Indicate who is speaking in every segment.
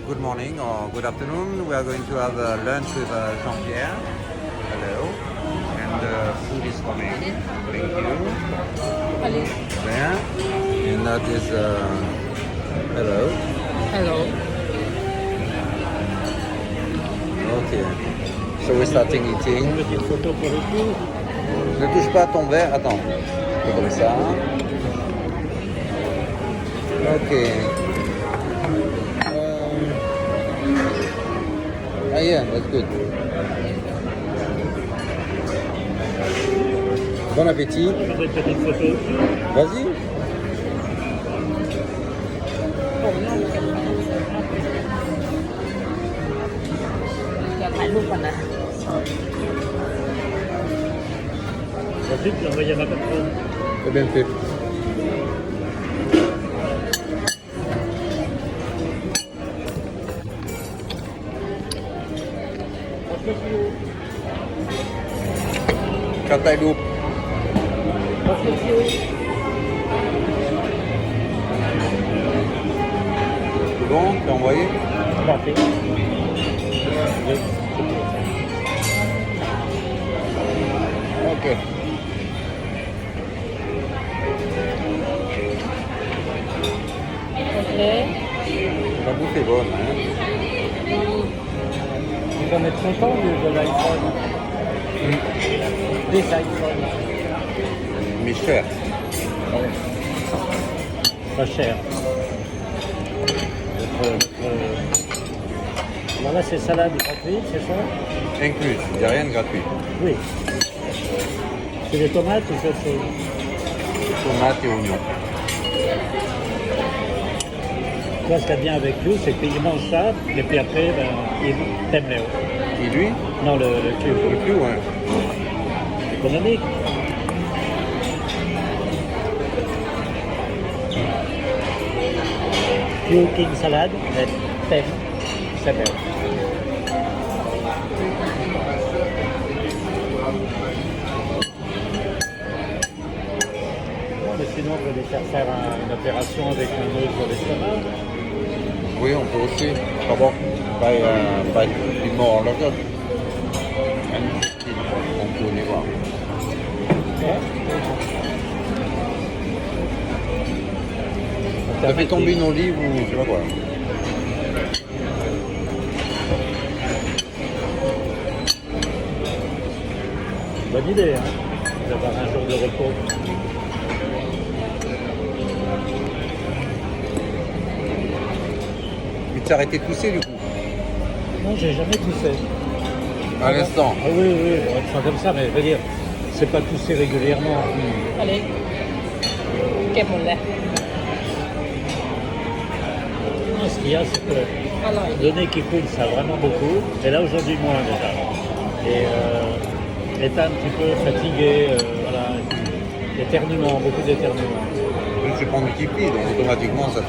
Speaker 1: good morning or good afternoon. We are going to have lunch with Jean-Pierre. Hello. And food is coming. Thank you.
Speaker 2: Allez.
Speaker 1: There. And that is hello.
Speaker 2: Hello.
Speaker 1: Okay. So we're starting eating.
Speaker 3: On veut une photo pour le coup.
Speaker 1: Ne touche pas à ton verre. Attends. C'est comme ça. Ok. Yeah, that's good. Bon appétit.
Speaker 3: On veut une petite photo.
Speaker 1: Vas-y.
Speaker 3: Ensuite, l'envoyer à ma patronne.
Speaker 1: C'est bien fait. Cantaloupe. C'est bon, t'as envoyé?
Speaker 3: Parfait.
Speaker 1: Ok. La bouffe est bonne, hein?
Speaker 3: Tu vas mettre longtemps de l'iPhone. Des iPhones.
Speaker 1: Mais cher.
Speaker 3: Pas cher. Alors là, c'est salade gratuite, c'est ça?
Speaker 1: Inclus, il n'y a rien de gratuit.
Speaker 3: Oui. C'est des tomates ou c'est autre chose?
Speaker 1: Tomates et oignons.
Speaker 3: Toi, ce qu'il y a bien avec lui, c'est qu'il mange ça, et puis après, ben, il t'aime Léo.
Speaker 1: Et lui?
Speaker 3: Non, le cube.
Speaker 1: Le plus, ouais.
Speaker 3: Économique. Più king salade, mais thème, c'est bien. Bon, mais sinon, on peut les faire une opération avec un nœud sur l'estomac.
Speaker 1: Oui, on peut aussi. Pas bon. By be more local. And on peut les voir. T'as fait tomber une olive ou je sais pas quoi.
Speaker 3: Bonne idée, hein, d'avoir un jour de repos.
Speaker 1: Il t'es arrêté de tousser du coup.
Speaker 3: Non, j'ai jamais toussé.
Speaker 1: À l'instant.
Speaker 3: Ah oui, oui, on sent comme ça, mais je veux dire, c'est pas tousser régulièrement.
Speaker 2: Allez. เก็บหมดแล้ว
Speaker 3: Non, ce qu'il y a, c'est que
Speaker 2: อร่อย
Speaker 3: le nez qui coule, ça vraiment beaucoup. Et là, aujourd'hui, moins déjà. Et est un petit peu fatigué, voilà. Éternuement, beaucoup d'éternuement.
Speaker 1: Tu prends multiplie, donc automatiquement ça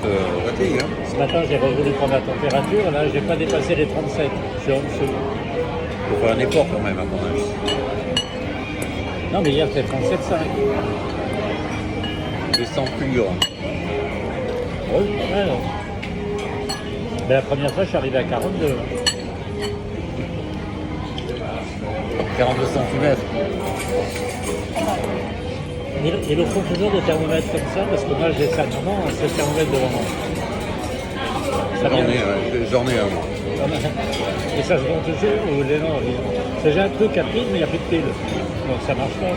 Speaker 1: te fatigue. Hein.
Speaker 3: Ce matin, j'ai voulu prendre la température. Là, j'ai pas dépassé les 37. Je suis en dessous.
Speaker 1: Faut faire un effort quand même à ton âge.
Speaker 3: Non, mais hier, c'était 37,5.
Speaker 1: Descends plus gras.
Speaker 3: Oui, ouais, non. Mais la première fois, je suis arrivé à 42.
Speaker 1: 42 cm.
Speaker 3: Il le faut toujours des thermomètres comme ça, parce que moi, j'ai ça. Non, c'est le thermomètre devant moi. Ça
Speaker 1: J'en ai un moi.
Speaker 3: Et ça se vend toujours ou les non? C'est déjà un truc à pile, mais il n'y a plus de pile. Donc ça marche pas.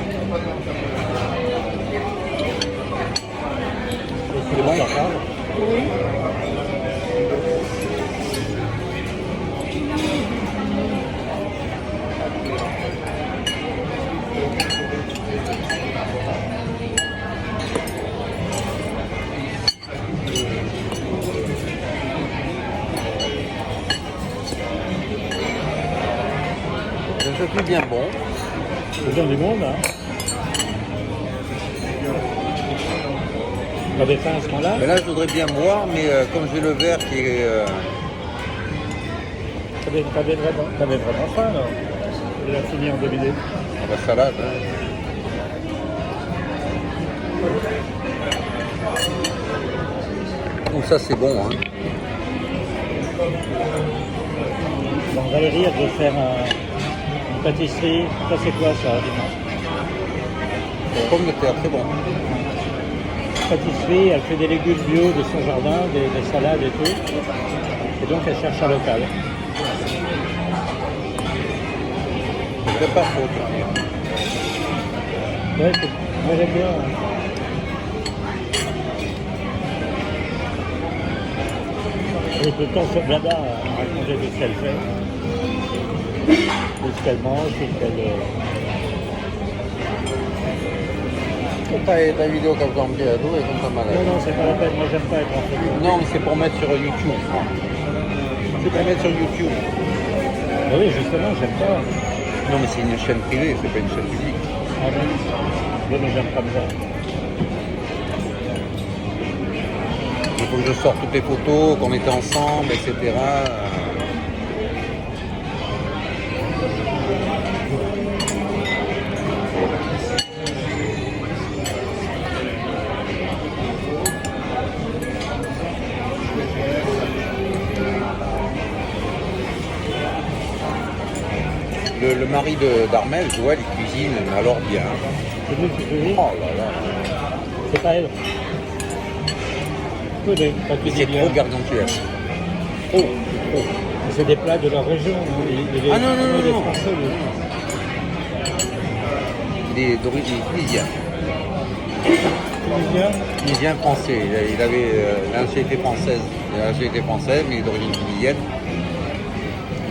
Speaker 3: Et puis bon, ça parle.
Speaker 1: C'est plus bien bon.
Speaker 3: C'est dans du monde, hein. T'as des pains à ce moment-là?
Speaker 1: Mais là, je voudrais bien boire, mais comme j'ai le verre qui est...
Speaker 3: T'avais vraiment faim, là. Il a fini en 2 minutes.
Speaker 1: la salade. Hein. Oh, ça, c'est bon. Hein.
Speaker 3: Bon, Valérie, elle veut faire une pâtisserie. Ça, c'est quoi ça, dimanche?
Speaker 1: Pomme de terre, très bon.
Speaker 3: Pâtisserie, elle fait des légumes bio de son jardin, des salades et tout. Et donc, elle cherche un local.
Speaker 1: C'est pas faux, tu vois.
Speaker 3: Ouais, moi, j'aime bien. Et tout le temps sur Blabla à raconter tout ce qu'elle fait. Tout ce qu'elle mange, tout ce qu'elle...
Speaker 1: Ta vidéo comme ça, et comme ça malade.
Speaker 3: Non, non, c'est pas la peine. Moi, j'aime pas être en photo.
Speaker 1: Non, mais c'est pour mettre sur YouTube. C'est pour mettre sur YouTube.
Speaker 3: Ah oui, justement, j'aime pas.
Speaker 1: Non, mais c'est une chaîne privée, c'est pas une chaîne publique.
Speaker 3: Ah bon? Oui, mais j'aime comme ça.
Speaker 1: Il faut que je sorte toutes les photos, qu'on était ensemble, etc. Le mari d'Armel, Joël, il cuisine alors bien.
Speaker 3: C'est lui qui cuisine?
Speaker 1: Oh là là,
Speaker 3: C'est pas elle. Oui, mais pas
Speaker 1: mais c'est
Speaker 3: cuisine bien.
Speaker 1: trop gargantuesque. Trop.
Speaker 3: C'est des plats de leur région. Hein. Il est,
Speaker 1: Ah non, non, non,
Speaker 3: il est
Speaker 1: non.
Speaker 3: français, lui.
Speaker 1: Il est d'origine tunisien.
Speaker 3: Tunisien?
Speaker 1: Tunisien français. Il avait la nationalité française. Il a la nationalité française, mais il est d'origine tunisienne.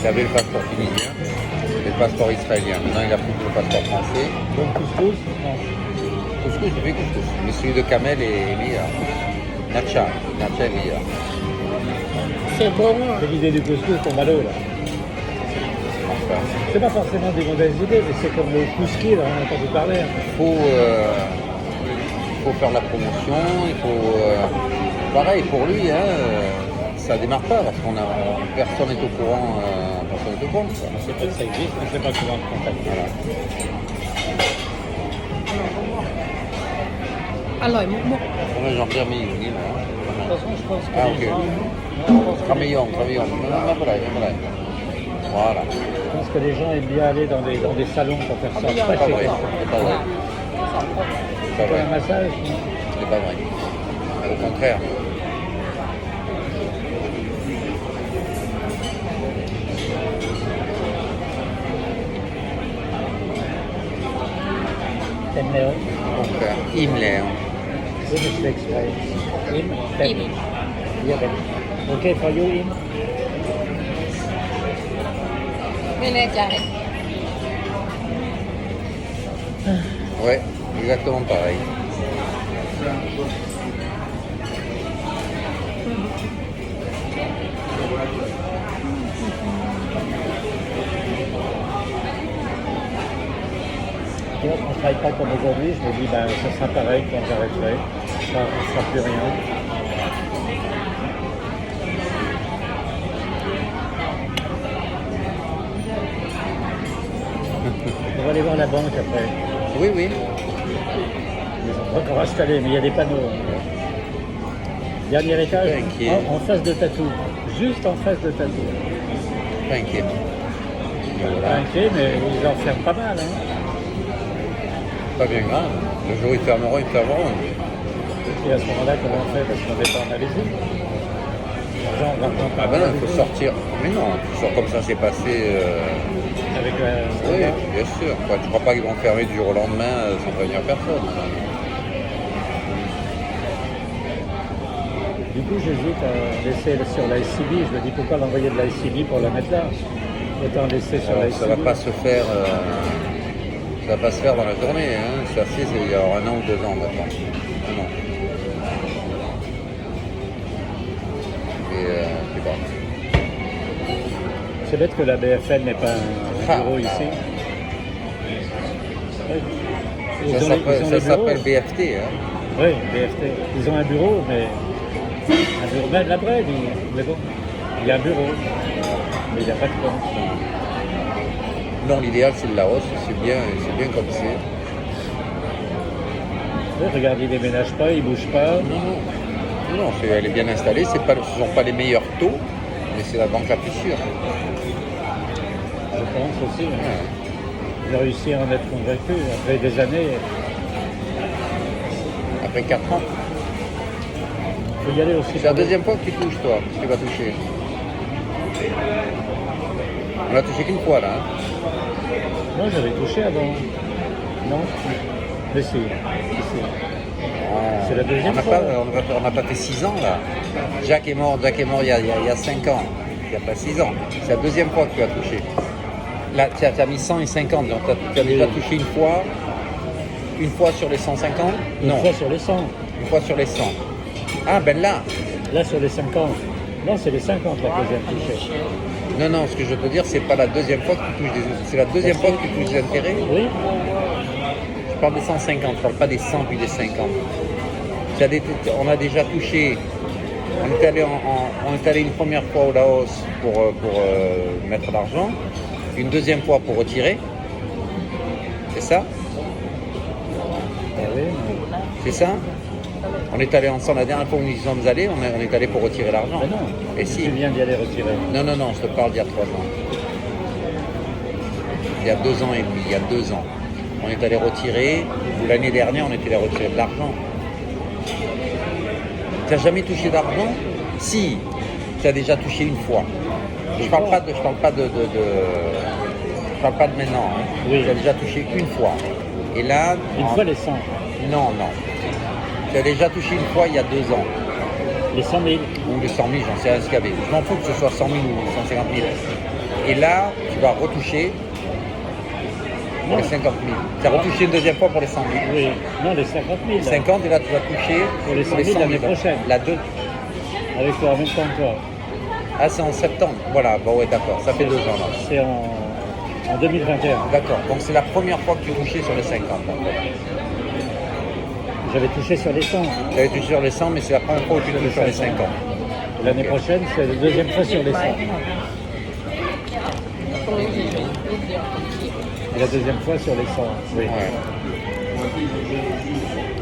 Speaker 1: Il avait le passeport tunisien et le passeport israélien. Maintenant, il a pris le passeport français.
Speaker 3: Donc couscous? Non.
Speaker 1: Couscous, je fais couscous. Mais celui de Kamel est meilleur. Nacha est meilleur.
Speaker 2: C'est bon.
Speaker 3: C'est l'idée du couscous pour Malo, là.
Speaker 1: Enfin,
Speaker 3: C'est pas forcément des mauvaises idées, mais c'est comme le couscous, là, on a entendu parler.
Speaker 1: il faut faire la promotion. Il faut, pareil pour lui, hein, ça démarre pas parce qu'on a personne n'est au courant. Personne n'est au courant. Quoi.
Speaker 3: On sait pas que ça existe, on sait pas comment le contacter.
Speaker 1: Voilà.
Speaker 2: อร่อยมุก
Speaker 1: On a Jean-Pierre Meyoni, là.
Speaker 3: De toute façon, je pense que
Speaker 1: Ah,
Speaker 3: les
Speaker 1: ok.
Speaker 3: gens- je pense que les-
Speaker 1: Travaillons. Non, voilà. Voilà.
Speaker 3: je pense que les gens aiment bien aller dans des salons pour faire ça.
Speaker 2: Ah,
Speaker 1: C'est pas
Speaker 3: chez
Speaker 1: vrai.
Speaker 3: eux.
Speaker 1: C'est pas vrai.
Speaker 2: ๆ2 คน
Speaker 1: C'est pas
Speaker 3: Pour
Speaker 1: vrai.
Speaker 3: un massage, non?
Speaker 1: C'est pas vrai. Au contraire.
Speaker 3: T'aimes Léon?
Speaker 1: Au contraire. Himmler.
Speaker 3: Oui, mais je l'exprès. Im?
Speaker 2: Im.
Speaker 3: Yeah, but... Okay for you, Im?
Speaker 2: ไม่แน่ใจ
Speaker 1: Ouais, exactement pareil.
Speaker 3: Tu vois, quand je travaille pas comme aujourd'hui, je me dis, ben, ça sera pareil quand j'arrêterai. Ça ne sera plus rien. On va aller voir la banque après.
Speaker 1: Oui, oui.
Speaker 3: Ils ont pas encore installé, mais il y a des panneaux. Dernier étage,
Speaker 1: T'inquiète.
Speaker 3: en face de Tatou. Juste en face de Tatou.
Speaker 1: Pas inquiet.
Speaker 3: Pas
Speaker 1: Voilà.
Speaker 3: inquiet, mais ils en ferment pas mal. Hein.
Speaker 1: Pas bien grave. Le jour où ils fermeront, ils fermeront.
Speaker 3: Et à ce moment-là, comment on fait? Parce qu'on n'est pas en Malaisie. L'argent, on va prendre
Speaker 1: Ah ben non, il faut sortir. Mais non, tu sors comme ça, c'est passé.
Speaker 3: avec la...
Speaker 1: Oui, bien sûr. Quoi, tu crois pas qu'ils vont fermer du jour au lendemain sans prévenir personne.
Speaker 3: Du coup, j'hésite à laisser sur l'ICB. Je me dis pourquoi l'envoyer de l'ICB pour la mettre là. Autant laisser sur
Speaker 1: Alors,
Speaker 3: l'ICB.
Speaker 1: ça va pas se faire. Ça va pas se faire dans la journée. Hein. C'est assez, c'est il y a 1 an ou 2 ans maintenant. Un an. Et je sais pas.
Speaker 3: C'est bête que la BFL n'ait pas un bureau ici. Oui. Ils
Speaker 1: Ça
Speaker 3: ont
Speaker 1: s'appelle,
Speaker 3: les
Speaker 1: ça
Speaker 3: bureaux.
Speaker 1: s'appelle BFT. Hein.
Speaker 3: Oui, BFT. Ils ont un bureau, mais un bureau même la Brède, mais bon, il y a un bureau, mais il n'y a pas de compte.
Speaker 1: Non, l'idéal c'est le Laos, c'est bien comme c'est.
Speaker 3: Oui, regarde, il ne déménage pas, il ne bouge pas.
Speaker 1: Non, elle est bien installée. Ce ne sont pas les meilleurs taux, Mais c'est la banque la plus sûre.
Speaker 3: Je pense aussi. Hein.
Speaker 1: Ouais.
Speaker 3: J'ai réussi à en être convaincu après des années.
Speaker 1: Après 4 ans.
Speaker 3: Il faut y aller aussi.
Speaker 1: C'est la deuxième fois que tu touches, toi, que tu vas toucher. On l'a touché qu'une fois, là. Hein.
Speaker 3: Moi, j'avais touché avant. Non. Mais si. C'est la deuxième fois.
Speaker 1: On n'a pas fait 6 ans, là. Jacques est mort il y a 5 ans. Il n'y a pas 6 ans. C'est la deuxième fois que tu as touché. Là, tu as mis 100 et 50, donc tu as déjà touché une fois sur les 150. Non,
Speaker 3: Une fois sur les 100.
Speaker 1: une fois sur les 100. Ah, ben là.
Speaker 3: Là, sur les 50. Non, c'est les 50 là que j'ai touché.
Speaker 1: Non, non, ce que je veux te dire, c'est pas la deuxième fois que tu touches c'est la deuxième fois que tu touches des intérêts.
Speaker 3: Oui.
Speaker 1: Je parle des 150, je parle pas des 100 puis des 50. On a déjà touché. On est allé une première fois au Laos pour mettre l'argent, une deuxième fois pour retirer. C'est ça?
Speaker 3: Ah oui.
Speaker 1: C'est ça? On est allé ensemble la dernière fois où nous y sommes allés, on est allé pour retirer l'argent.
Speaker 3: Mais non.
Speaker 1: Et si?
Speaker 3: Tu viens d'y aller retirer.
Speaker 1: Non, non, non, je te parle d'il y a 3 ans. Il y a 2 ans et demi, il y a 2 ans. On est allé retirer, ou l'année dernière, on était allé retirer de l'argent. Tu n'as jamais touché d'argent? Si, tu as déjà touché une fois. Je parle pas de maintenant. Hein.
Speaker 3: Oui.
Speaker 1: Tu as déjà touché une fois. Et là,
Speaker 3: Une fois les 100.
Speaker 1: non, non. Tu as déjà touché une fois il y a 2 ans.
Speaker 3: Les 100 000.
Speaker 1: Ou les 100 000, j'en sais rien ce qu'il y avait. Je m'en fous que ce soit 100 000 ou 150 000. Et là, tu vas retoucher pour les 50 000. Tu as retouché une deuxième fois pour les 100 000.
Speaker 3: Oui. Non, les 50 000. là.
Speaker 1: 50, et là, tu vas toucher
Speaker 3: Pour les 100 000 l'année prochaine.
Speaker 1: La 2.
Speaker 3: Avec toi en même temps que toi.
Speaker 1: Ah, c'est en septembre. Voilà, bon, ouais, d'accord. Ça fait 2 ans, là.
Speaker 3: C'est en 2021.
Speaker 1: D'accord. Donc, c'est la première fois que tu touchais sur les 50.
Speaker 3: J'avais touché sur les 100.
Speaker 1: Tu avais touché sur les 100, mais c'est la première fois que tu touches sur les 50.
Speaker 3: L'année
Speaker 1: Ok.
Speaker 3: prochaine, c'est la deuxième fois sur les 100. Et la deuxième fois sur les 100. Oui.
Speaker 1: Ouais.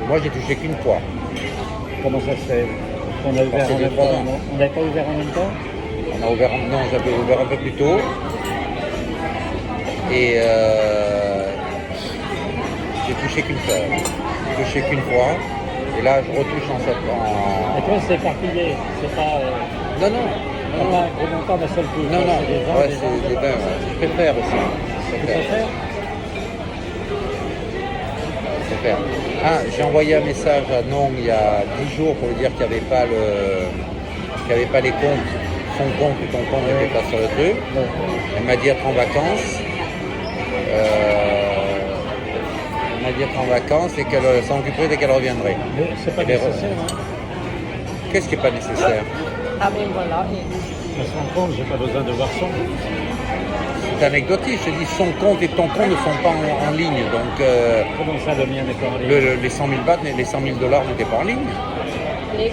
Speaker 1: Moi, j'ai touché qu'une fois.
Speaker 3: Comment ça se fait? On a ouvert
Speaker 1: c'est
Speaker 3: en
Speaker 1: des
Speaker 3: même temps?
Speaker 1: bons.
Speaker 3: On n'avait pas ouvert en même temps?
Speaker 1: On a ouvert, non, j'avais ouvert un peu plus tôt. Et j'ai touché qu'une fois. J'ai touché qu'une fois. Et là, je retouche en septembre.
Speaker 3: Et toi, c'est éparpillé. C'est pas.
Speaker 1: Non, non.
Speaker 3: T'as pas un gros montant d'un seul coup.
Speaker 1: Non, non.
Speaker 3: C'est des ventes,
Speaker 1: Ouais,
Speaker 3: des
Speaker 1: c'est
Speaker 3: ventes.
Speaker 1: des bains. Ouais. Je préfère aussi. Je
Speaker 3: Tu
Speaker 1: préfère.
Speaker 3: préfères?
Speaker 1: Je préfère. Ah, j'ai envoyé un message à Nong il y a 10 jours pour lui dire qu'il n'y avait pas les comptes. Son compte ou ton compte n'était pas sur le truc.
Speaker 3: Non.
Speaker 1: Elle m'a dit être en vacances. Elle m'a dit être en vacances et qu'elle s'en occuperait dès qu'elle reviendrait.
Speaker 3: Mais c'est pas
Speaker 1: Et les
Speaker 3: nécessaire. Hein.
Speaker 1: Qu'est-ce qui n'est pas nécessaire?
Speaker 2: ทำเองก่อนแล้วเอง
Speaker 3: On se rend compte, j'ai pas besoin de voir son.
Speaker 1: C'est anecdotique. Je te dis, son compte et ton compte ne sont pas en ligne. Donc,
Speaker 3: Comment ça, le mien n'est pas en ligne?
Speaker 1: les 100 000 bahts, les 100 000 dollars n'étaient pas en ligne.
Speaker 2: เล็ก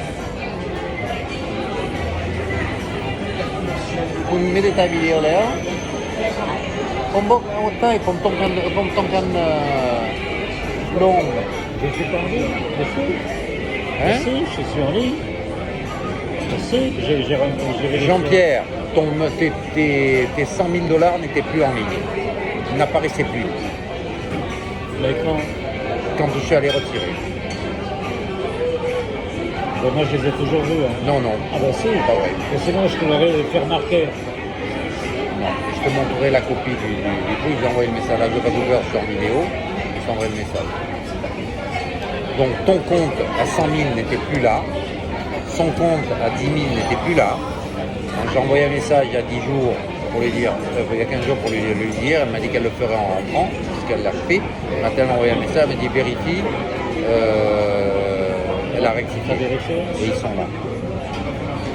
Speaker 1: คุณไม่ได้ถ่ายวิดีโอแล้ว ผมบอกเอาใต้ผมต้องการลง
Speaker 3: Je suis pas en ligne. Mais si.
Speaker 1: Hein?
Speaker 3: Si, je suis en ligne. Mais si, j'ai vérifié.
Speaker 1: Jean-Pierre, tes 100 000 dollars n'étaient plus en ligne. Ils n'apparaissaient plus
Speaker 3: Mais
Speaker 1: quand je suis allé retirer.
Speaker 3: ben, moi, je les ai toujours vus. Hein.
Speaker 1: Non, non.
Speaker 3: Ah bah si.
Speaker 1: Pas vrai.
Speaker 3: Et sinon, je te l'aurais fait remarquer.
Speaker 1: Non. Je te montrerai la copie du truc. J'ai envoyé le message à Jogadouver sur vidéo. Je t'enverrai le message. Donc ton compte à 100 000 n'était plus là. Son compte à 10 000 n'était plus là. Donc, j'ai envoyé un message il y a 10 jours pour lui dire, il y a 15 jours pour lui dire. Elle m'a dit qu'elle le ferait en rentrant, puisqu'elle l'a fait. Maintenant, elle m'a envoyé un message, elle m'a dit vérifie. Elle a rectifié.
Speaker 3: T'as vérifié?
Speaker 1: Et ils sont là.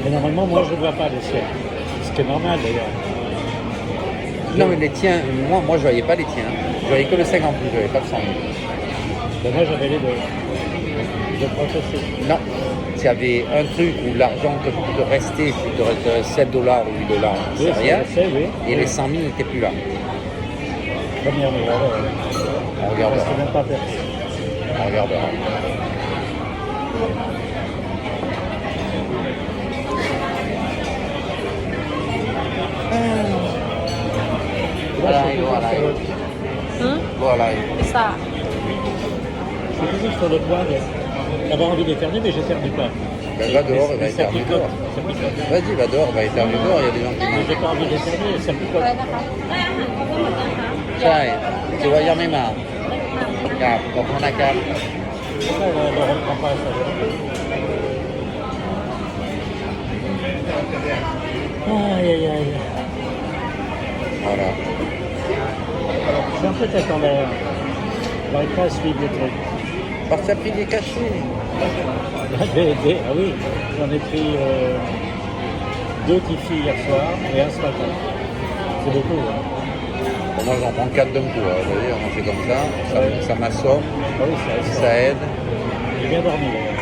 Speaker 3: Mais normalement, moi, je ne vois pas les siens. Ce qui est normal, d'ailleurs.
Speaker 1: Non mais les tiens, moi je voyais pas les tiens. Je voyais que le 50 en plus, je voyais pas le 100 000.
Speaker 3: Ben, moi, j'avais les deux. Je crois que c'est.
Speaker 1: Non, il y avait un truc où l'argent que te restait, il te restait 7 dollars ou 8 dollars,
Speaker 3: Oui,
Speaker 1: c'est rien.
Speaker 3: je sais, oui.
Speaker 1: Et
Speaker 3: Oui.
Speaker 1: les 100 000 n'étaient plus là.
Speaker 3: Première nouvelle.
Speaker 1: On regardera.
Speaker 3: C'est même pas perdu.
Speaker 1: On regardera. Allez, go alive. Go alive.
Speaker 2: C'est ça.
Speaker 3: Je suis toujours sur le point d'avoir envie d'éternuer, mais j'éternue pas.
Speaker 1: Ben, va dehors, il va
Speaker 3: Mais ça
Speaker 1: éternuer
Speaker 3: picote,
Speaker 1: dehors.
Speaker 3: ça picote.
Speaker 1: Vas-y, va dehors, va éternuer dehors, il y a des gens qui
Speaker 3: Mais
Speaker 1: mangent.
Speaker 3: j'ai pas envie d'éternuer, ça picote.
Speaker 1: ใช่ถือว่ายังไม่มาครับขอบคุณนะครับ
Speaker 3: Pourquoi elle ne reprend pas ça? Aïe aïe aïe.
Speaker 1: Voilà.
Speaker 3: Je suis un peu tête en l'air. J'arrive pas à suivre le truc.
Speaker 1: Parce que tu as pris des cachets.
Speaker 3: Ah oui, j'en ai pris 2 Tiffy hier soir et un ce matin. C'est beaucoup. Hein.
Speaker 1: Bon, moi j'en prends 4 d'un coup, hein. Vous voyez, moi c'est comme ça m'assomme,
Speaker 3: Ah oui,
Speaker 1: ça aide.
Speaker 3: J'ai bien dormi. D'ailleurs.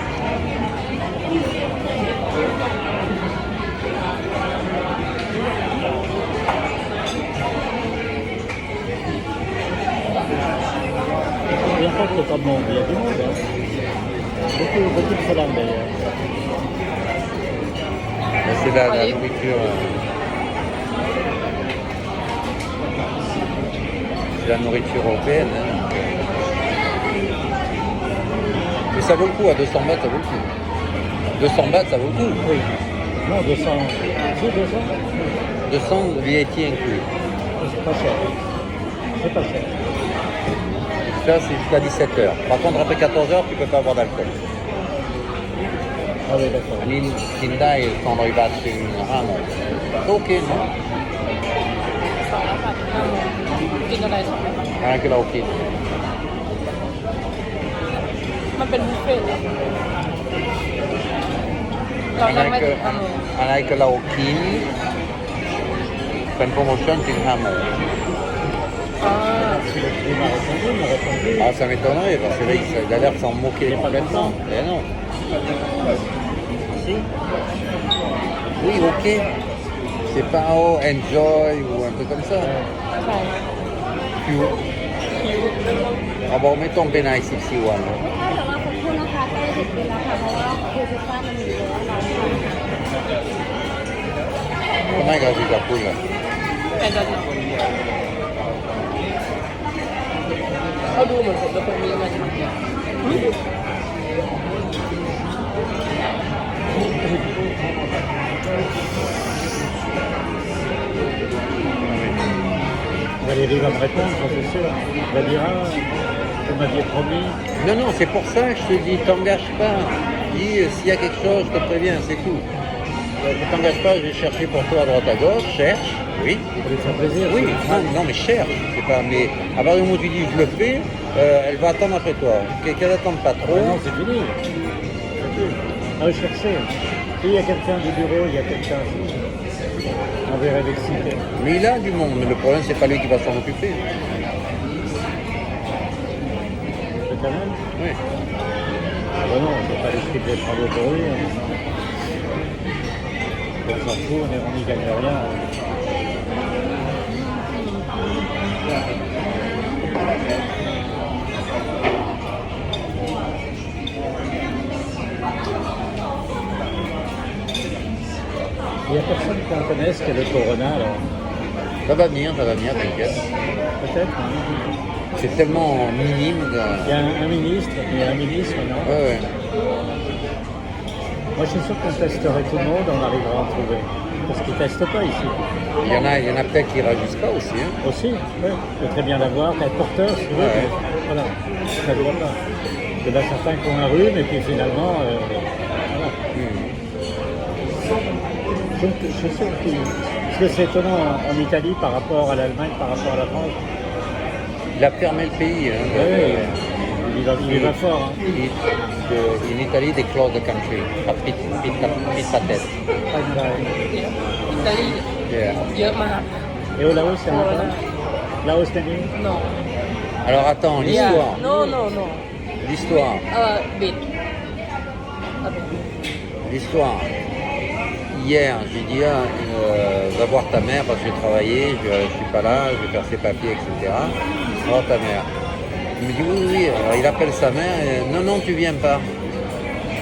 Speaker 3: Il y a pas que tout le monde, il y a du monde. Hein. Beaucoup de salades d'ailleurs.
Speaker 1: Mais c'est la nourriture. C'est la nourriture européenne. Hein. Mais ça vaut le coup, à 200 bahts, ça vaut le coup. 200 bahts, ça vaut le coup.
Speaker 3: Oui. Non, 200. C'est 200?
Speaker 1: 200 VAT inclus.
Speaker 3: C'est pas cher. C'est pas cher.
Speaker 1: Ça, c'est jusqu'à 17h. Par contre, après 14h, tu ne peux pas avoir d'alcool.
Speaker 3: Ah oui, d'accord.
Speaker 1: Lì in dai sono arrivati in ramo. Ok, no?
Speaker 2: กินอะไรสองแบบ
Speaker 1: Anche la ok.
Speaker 2: มันเป็นบุฟเฟ่ต์เหรอเรานั่งไม่ถึงชั่วโมง
Speaker 1: Anche la ok. Per promotion, c'est une ramo.
Speaker 2: อ่า
Speaker 3: Il m'a répondu.
Speaker 1: Ah, ça m'étonnerait, parce que là, il a l'air de s'en moquer
Speaker 3: Il est pas
Speaker 1: complètement.
Speaker 3: content.
Speaker 1: Eh non.
Speaker 3: Si.
Speaker 1: Oui, ok. C'est pas oh, enjoy ou un peu comme ça.
Speaker 2: ใช่
Speaker 1: Più. Ah bon, mettons ben nice ici, ouais.
Speaker 4: แต่ว่าขอบคุณนะคะใกล้ถึงเวลาค่ะเพราะว่าคือพิซซ่ามันมีเยอะเราค่ะ
Speaker 1: Com'è che la si calcola?
Speaker 2: เป็นจะเขาดูเหมือนผมเป็นคนมีเงิน
Speaker 3: Valérie va me répondre, ça, c'est sûr. Elle va dire, ah, vous m'aviez promis.
Speaker 1: Non, non, c'est pour ça que je te dis, t'engage pas. Dis, s'il y a quelque chose, je te préviens, c'est tout. Ne t'engage pas, je vais chercher pour toi à droite à gauche, cherche, oui.
Speaker 3: Pour lui faire plaisir.
Speaker 1: Oui, non, mais cherche, c'est pas, mais à partir du moment où tu dis je le fais, elle va attendre après toi. Qu'elle n'attende pas trop.
Speaker 3: Ah non, c'est fini. C'est fini. Ah, chercher. Il y a quelqu'un du bureau, il y a quelqu'un. On verrait l'exciter.
Speaker 1: Mais il a du monde, mais le problème, c'est pas lui qui va s'en occuper.
Speaker 3: C'est quand même.
Speaker 1: Oui.
Speaker 3: Ah ben non, c'est pas l'esprit des travaux pour lui. Hein. On s'en fout, on n'y gagne rien. Il n'y a personne qu'on connaisse qui a le corona alors.
Speaker 1: Ça va venir, t'inquiète.
Speaker 3: Peut-être. Hein.
Speaker 1: C'est tellement minime.
Speaker 3: Il y a un ministre, non?
Speaker 1: Ouais, ouais.
Speaker 3: Moi je suis sûr qu'on testerait tout le monde, on arrivera à en trouver. Parce qu'ils ne testent pas ici.
Speaker 1: Il y en a peut-être qui ne réagissent pas aussi. Hein.
Speaker 3: Aussi, oui. Il faut très bien l'avoir, être porteur, si tu veux.
Speaker 1: Ouais.
Speaker 3: Mais voilà, ça ne doit pas. Il y en a certains qui ont un rhume et puis finalement, voilà. Je suis sûr que parce que c'est étonnant en Italie par rapport à l'Allemagne, par rapport à la France.
Speaker 1: Il a fermé le pays. Hein,
Speaker 3: Oui, il va fort. Hein.
Speaker 1: In Italy, they close the country. Pizza test.
Speaker 2: อิตาลี
Speaker 1: Yeah.
Speaker 2: เยอะมาก
Speaker 3: Et au Laos, c'est un peu. Laos, t'as dit?
Speaker 2: no
Speaker 1: Alors attends, l'histoire.
Speaker 2: no no no
Speaker 1: L'histoire.
Speaker 2: บิด
Speaker 1: L'histoire. Hier, j'ai dit, va voir ta mère parce que j'ai travaillé, je suis pas là, je vais faire ses papiers, etc. Va voir ta mère. Il me dit oui, oui. Alors il appelle sa mère. Non, non, tu viens pas.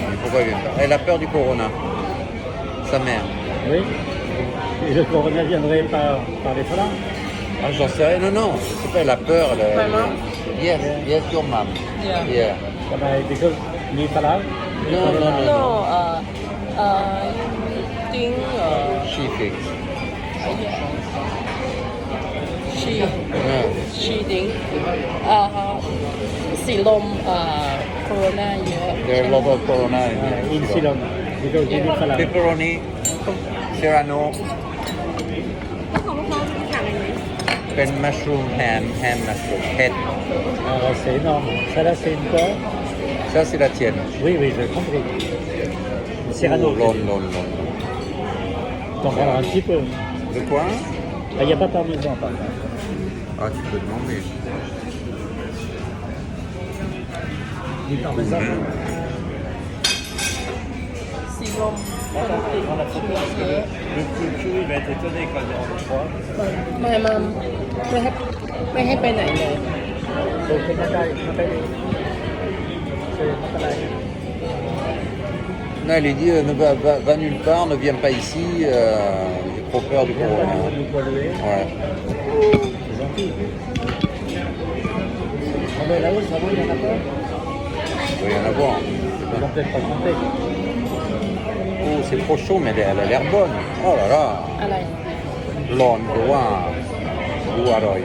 Speaker 1: Mais pourquoi il vient pas? Elle a peur du corona. Sa mère.
Speaker 3: Oui. Et le corona viendrait par les flancs?
Speaker 1: Ah, j'en sais rien. Non, non, c'est pas la peur.
Speaker 2: My mom?
Speaker 1: Yes, yes, your mom.
Speaker 2: Yeah.
Speaker 1: Yeah.
Speaker 3: Because lui pas là.
Speaker 1: Non, non, non.
Speaker 2: No, think
Speaker 1: She fix.
Speaker 2: she
Speaker 1: Yeah.
Speaker 2: she think สีลมโคโรนาเยอะ
Speaker 1: There are a lot of corona
Speaker 3: In Ceylon. Because lui pas là.
Speaker 1: Pepperoni, serrano,
Speaker 4: แล้วของลูกน้องมีสั่งอะไรไหม
Speaker 1: เป็น mushroom ham mushroom, head.
Speaker 3: C'est énorme. Ça là, c'est une quoi?
Speaker 1: Ça, c'est la tienne.
Speaker 3: Oui, oui, j'ai compris. Cyrano.
Speaker 1: Non, non, non.
Speaker 3: T'en prendras un petit peu.
Speaker 1: De quoi?
Speaker 3: Il n'y a pas parmesan, par contre.
Speaker 1: Ah, tu peux demander.
Speaker 3: Du parmesan.
Speaker 2: สีลมปกติ
Speaker 3: Prends la photo.
Speaker 2: เยอะ
Speaker 3: Le petit chou, il va être étonné quand il rentrera.
Speaker 2: ไม่มาไม่ให้ไปไหนเลย
Speaker 3: Donc, c'est Nathalie. C'est Nathalie.
Speaker 1: Non, elle lui dit va nulle part, ne viens pas ici, j'ai trop peur du
Speaker 3: Il n'y a pas
Speaker 1: corona.
Speaker 3: de polluer.
Speaker 1: Ouais.
Speaker 3: C'est gentil. Ah ben là-haut, ça va, il y en a pas.
Speaker 1: Il doit y en avoir.
Speaker 3: Ils vont peut-être pas compter.
Speaker 1: Oh, c'est trop chaud, mais elle a l'air bonne. Oh là là.
Speaker 2: อะไร
Speaker 1: Blonde, noir, goût aroy.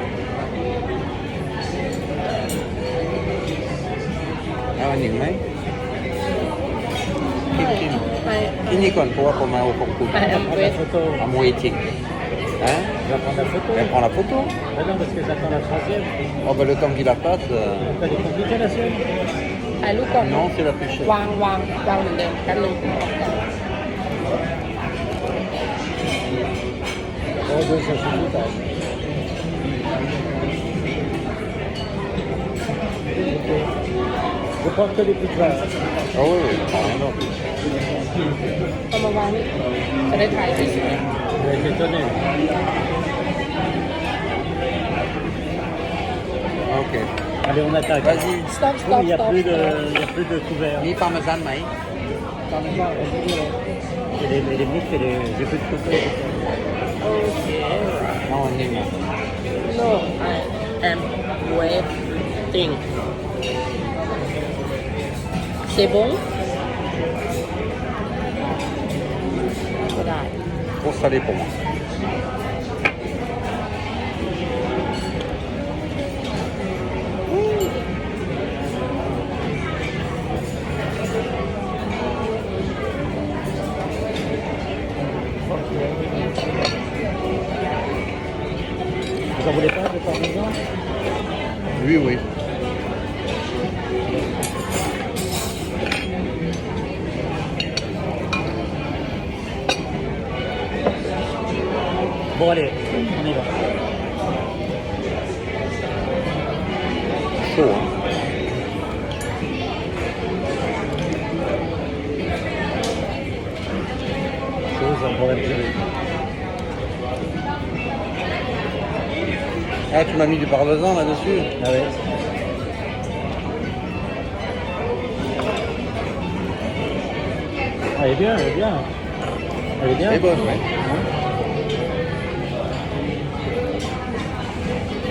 Speaker 1: Ah, on y met.
Speaker 2: ไป
Speaker 1: Fini con toi pour ma au concours.
Speaker 2: ไปแอม
Speaker 3: Prends
Speaker 2: เว
Speaker 3: la
Speaker 2: ส
Speaker 3: photo.
Speaker 1: I'm waiting. Hein?
Speaker 3: Tu vas prendre la photo.
Speaker 1: Elle prend la photo.
Speaker 3: Ah non, parce que j'attends la troisième.
Speaker 1: Oh, ben le temps qu'il la passe.
Speaker 3: T'as des complications.
Speaker 2: ถ่ายรูปก่อน
Speaker 1: Non, c'est la plus chère.
Speaker 2: วางเหมือนเดิมกันหนึ่ง
Speaker 3: Oh, deux, ça suffit pas. Je prends que les petites vaches.
Speaker 1: Ah oui, oui, je prends rien d'autre.
Speaker 2: เอามาวางนี่จะได้ถ่ายสวย
Speaker 3: Je vais être étonné.
Speaker 1: Ok.
Speaker 3: Allez, on attaque.
Speaker 1: Vas-y.
Speaker 2: ๆ stop
Speaker 3: Oui,
Speaker 2: stop
Speaker 3: il n'y a,
Speaker 2: stop
Speaker 3: plus de couverts.
Speaker 1: Mi parmesan, Maï.
Speaker 3: Et les mouches, j'ai plus de couverts.
Speaker 2: โอเค
Speaker 1: Non, on y met.
Speaker 2: no I am waiting c'est bon ก็ได้
Speaker 1: Trop salé pour moi.
Speaker 3: Vous en voulez pas de parmesan?
Speaker 1: Oui, oui.
Speaker 3: Bon, allez, on y va.
Speaker 1: Chaud, hein.
Speaker 3: Chose, on pourrait le gérer.
Speaker 1: Ah, tu m'as mis du parmesan là-dessus?
Speaker 3: Ah ouais. Elle est bien, elle est bien. Elle est bien.
Speaker 1: C'est bon, ouais.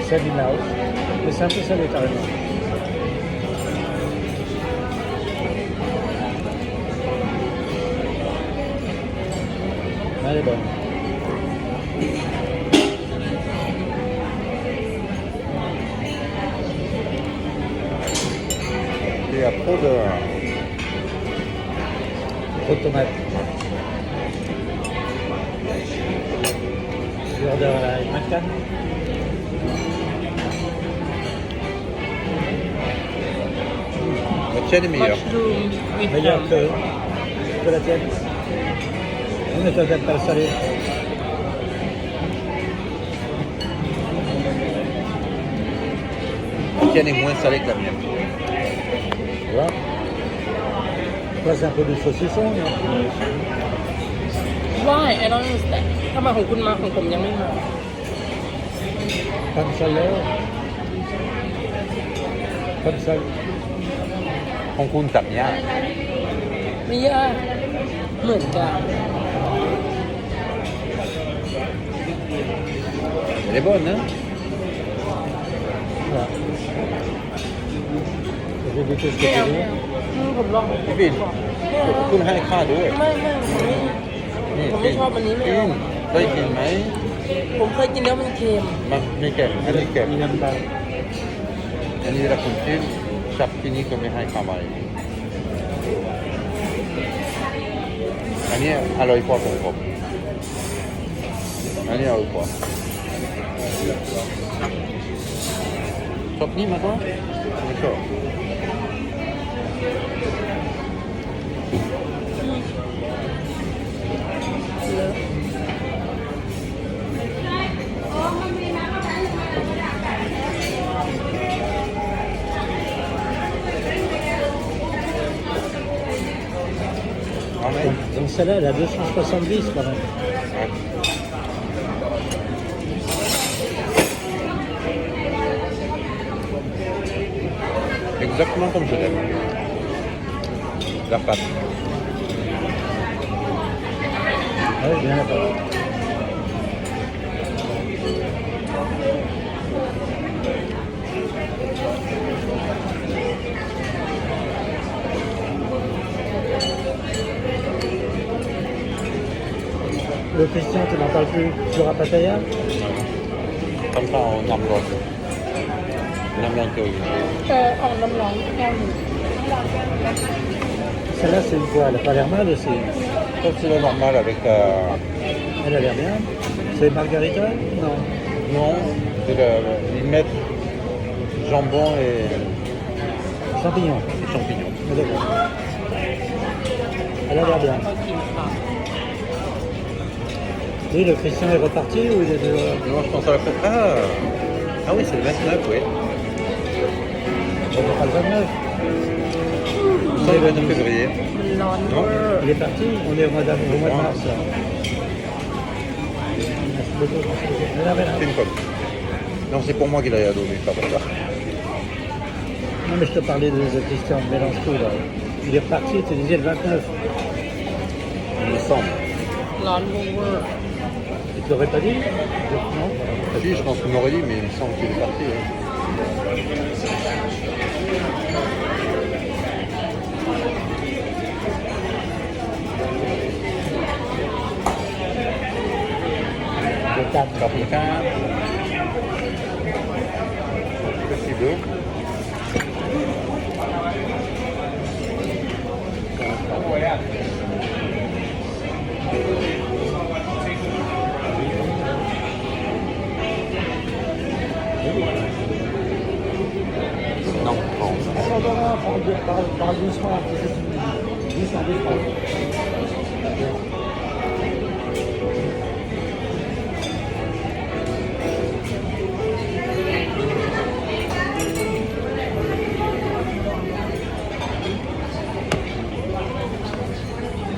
Speaker 3: C'est du Laos. Mais c'est un peu salé carrément. Elle est bonne.
Speaker 1: Il y a trop de...
Speaker 3: Trop de tomates. Tu ordères la McCann?
Speaker 1: La tienne est meilleure.
Speaker 2: mushroom with
Speaker 3: Meilleure
Speaker 2: ham
Speaker 3: que la tienne. On ne t'aime pas le salé.
Speaker 1: La tienne est moins salée que la mienne.
Speaker 3: Tu vois? Toi, c'est un peu du saucisson, non?
Speaker 2: why I don't understand ถ้ามาของคุณมาของผมยังไม่มา
Speaker 3: Pas de chaleur. Pas de sal.
Speaker 1: ของคุณตับยาก
Speaker 2: ไม่ยากเหมือนกัน
Speaker 1: Elle est bonne, hein?
Speaker 3: j'ai goûté ce que
Speaker 2: ไม่
Speaker 3: tu
Speaker 2: เอา
Speaker 3: dis.
Speaker 2: ไม่เอาผมลอง
Speaker 1: พี่บินคุณให้ค่าด้วย
Speaker 2: ไม่ผมไม่ชอบอันนี้ไม่เอา
Speaker 1: ได้กินไหม
Speaker 2: ผมเคยกินแล้วมันเค็ม
Speaker 1: มันไม่เก็บอันนี้เก็บ
Speaker 3: Il n'aime pas.
Speaker 1: อันนี้เราคุณกินชับที่นี่ก็ไม่ให้ค่าใบอันนี้อร่อยกว่าของผมอันนี้อร่อยกว่าชอบนี่มากกว่าไม่ชอบ
Speaker 2: เลอะ
Speaker 1: เอาไหม
Speaker 3: Donc celle-là, elle a 270 quand même.
Speaker 1: Ouais. Exactement comme je l'aime. La pâte.
Speaker 3: Ah oui, bien là-bas. Le Christian, tu n'en parles plus sur Rapataya?
Speaker 1: Comme ça, on embrasse. On aime l'intérieur.
Speaker 2: ออกน้ำร้อนแก้วหนึ่ง
Speaker 3: Celle-là, c'est une quoi? Elle n'a pas l'air mal aussi.
Speaker 1: Ça, c'est le normal avec...
Speaker 3: Elle a l'air bien. C'est margarita? Non.
Speaker 1: non, c'est ils mettent jambon et
Speaker 3: Champignons.
Speaker 1: champignons.
Speaker 3: Ah, d'accord. Elle a l'air bien.
Speaker 2: ก็กินค่ะ
Speaker 3: Oui, le Christian est reparti ou il est dehors?
Speaker 1: Et moi, je pense à la fête. Ah oui, c'est le 29, oui.
Speaker 3: On n'est pas le 29.
Speaker 1: Ça, le 29 février.
Speaker 2: มันร้อน
Speaker 1: Non.
Speaker 2: เวอร์
Speaker 3: Il est parti, on est au mois de mars. Là. Merci beaucoup. Voilà.
Speaker 1: C'est une pomme. Non, c'est pour moi qu'il a donné, pas pour ça.
Speaker 3: Non, mais je te parlais de Christian, mélange tout là. Il est reparti, tu disais le 29.
Speaker 1: Il me semble.
Speaker 2: ร้อนเวอร์
Speaker 3: Tu te l'aurais pas dit? Non?
Speaker 1: Ah, si, je pense qu'on m'aurait dit, mais il me semble qu'il est parti. Hein.
Speaker 3: Le 4.
Speaker 1: Paprika. Petit bleu. Non, bon.
Speaker 3: Parle doucement, doucement.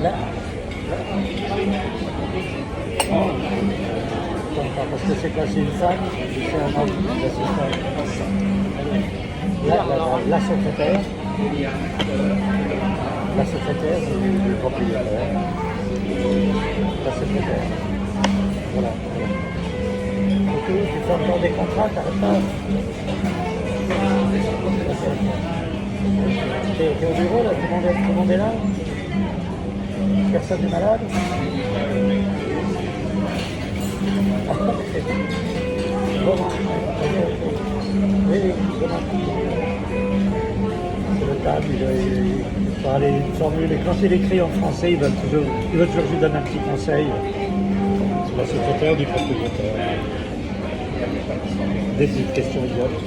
Speaker 3: Là. Parce que c'est quoi, c'est une femme, c'est un homme, là, c'est une femme. La secrétaire, c'est le propriétaire. La secrétaire. Voilà. Ok, tu fais encore des contrats, t'arrêtes pas. T'es au bureau là, tout le monde est là. Personne n'est malade. Bon, oui, c'est le table, il faut aller une formule. Et quand c'est écrit en français, ils veulent toujours que je lui donne un petit conseil. C'est la secrétaire du propriétaire. Des petites questions idiotes.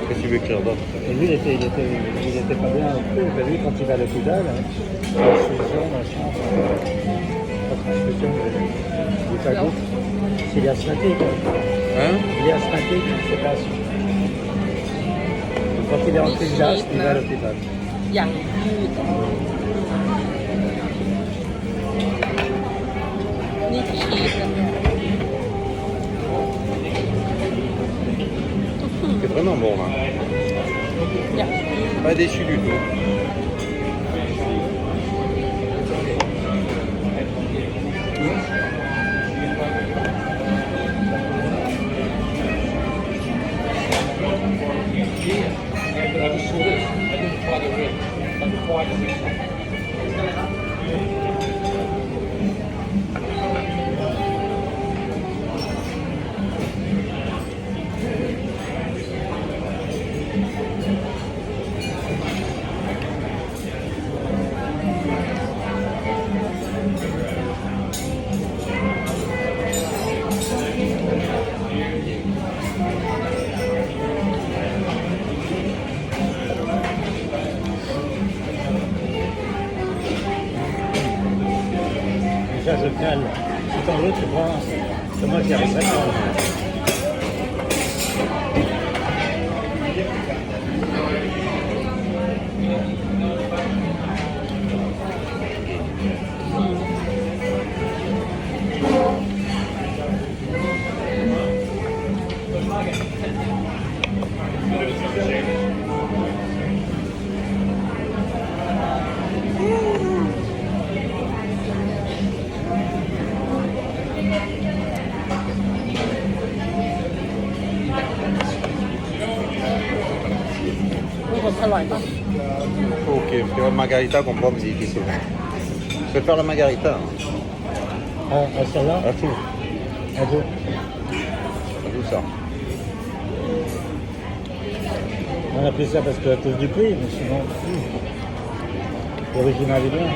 Speaker 1: Qu'est-ce que tu veux écrire d'autre?
Speaker 3: Et lui, il était pas bien au coup. Ben, lui, quand il va à l'hôpital, transfusion, machin, pas transfusion, il est pas goutte. Il est asthmatique.
Speaker 1: Hein?
Speaker 3: Il est asthmatique, je sais pas. Quand il est en crise d'asthme, il va à l'hôpital.
Speaker 2: อย่างยืดนี่ชีสนะ
Speaker 1: C'est vraiment bon là.
Speaker 2: อย่างยืด
Speaker 1: Pas déçu du tout.
Speaker 3: ça je cale. Si t'en veux, tu prends. C'est moi qui arriverai pas.
Speaker 2: มีความอร่อยป่ะ
Speaker 1: Ok, c'est la margarita qu'on prend ici. Je vais faire la margarita.
Speaker 3: Ah, celle-là,
Speaker 1: À tout.
Speaker 3: à deux.
Speaker 1: À tout ça.
Speaker 3: On a pris ça parce que à cause du prix, mais sinon, l'original est bien.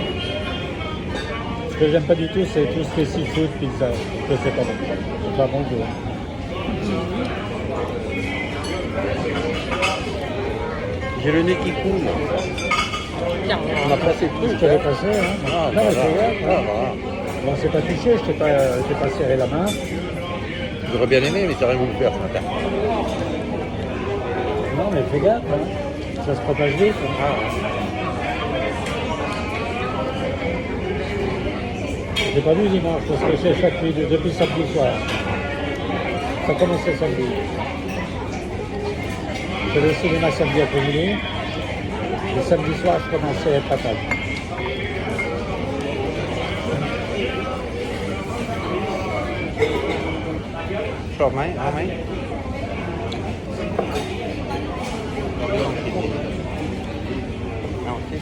Speaker 3: Ce que j'aime pas du tout, c'est tout ce qui est seafood, pizza. Ça, c'est pas bon. C'est pas bon du tout.
Speaker 1: J'ai le nez qui coule.
Speaker 2: อย่าง
Speaker 1: On a passé le
Speaker 3: Je
Speaker 1: truc.
Speaker 3: te l'ai
Speaker 1: hein.
Speaker 3: passé, hein.
Speaker 1: Ah,
Speaker 3: Non, mais
Speaker 1: voilà.
Speaker 3: c'est grave,
Speaker 1: Ah,
Speaker 3: hein.
Speaker 1: voilà.
Speaker 3: Bon, c'est pas touché, je t'ai pas serré la main.
Speaker 1: J'aurais bien aimé, mais tu n'as rien voulu faire ce matin.
Speaker 3: Non, mais fais gaffe, hein. Ça se propage vite. Hein. J'ai pas vu dimanche parce que c'est chaque nuit depuis samedi soir. Ça commençait samedi. J'ai le cinéma samedi après-midi. Le samedi soir, je commençais à être à table.
Speaker 1: Chop main, à main. Non, ok.